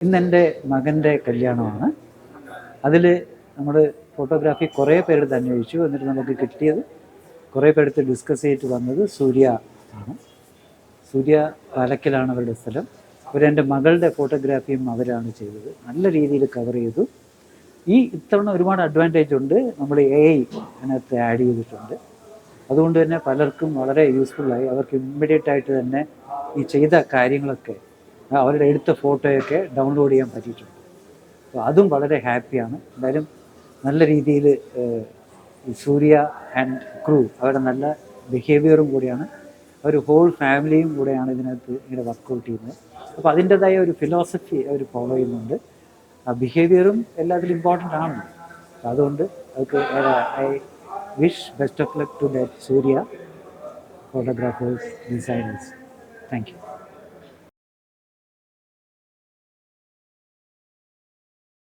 ഇന്നെൻ്റെ മകൻ്റെ കല്യാണമാണ്. അതിൽ നമ്മൾ ഫോട്ടോഗ്രാഫി കുറേ പേരെടുത്ത് അന്വേഷിച്ചു. എന്നിട്ട് നമുക്ക് കിട്ടിയത്, കുറേ പേരെടുത്ത് ഡിസ്കസ് ചെയ്തിട്ട് വന്നത് സൂര്യ ആണ്. സൂര്യ പാലക്കലാണ് അവരുടെ സ്ഥലം. അവരെൻ്റെ മകളുടെ ഫോട്ടോഗ്രാഫിയും അവരാണ് ചെയ്തത്. നല്ല രീതിയിൽ കവർ ചെയ്തു. ഇത്തവണ ഒരുപാട് അഡ്വാൻറ്റേജ് ഉണ്ട്. നമ്മൾ AI അതിനകത്ത് ആഡ് ചെയ്തിട്ടുണ്ട്. അതുകൊണ്ട് തന്നെ പലർക്കും വളരെ യൂസ്ഫുള്ളായി. അവർക്ക് ഇമ്മീഡിയറ്റ് ആയിട്ട് തന്നെ ഈ ചെയ്ത കാര്യങ്ങളൊക്കെ, അവരുടെ എടുത്ത ഫോട്ടോയൊക്കെ ഡൗൺലോഡ് ചെയ്യാൻ പറ്റിയിട്ടുണ്ട്. അപ്പോൾ അതും വളരെ ഹാപ്പിയാണ്. എന്തായാലും നല്ല രീതിയിൽ സൂര്യ ആൻഡ് ക്രൂ അവരുടെ നല്ല ബിഹേവിയറും കൂടിയാണ്, അവർ ഹോൾ ഫാമിലിയും കൂടെയാണ് ഇതിനകത്ത് ഇങ്ങനെ വർക്കൗട്ട് ചെയ്യുന്നത്. അപ്പോൾ അതിൻ്റെതായ ഒരു ഫിലോസഫി അവർ ഫോളോ ചെയ്യുന്നുണ്ട്. ആ ബിഹേവിയറും എല്ലാത്തിലും ഇമ്പോർട്ടൻ്റ് ആണ്. അതുകൊണ്ട് അവർക്ക് I wish best of luck to that Surya photographers, designers. Thank you.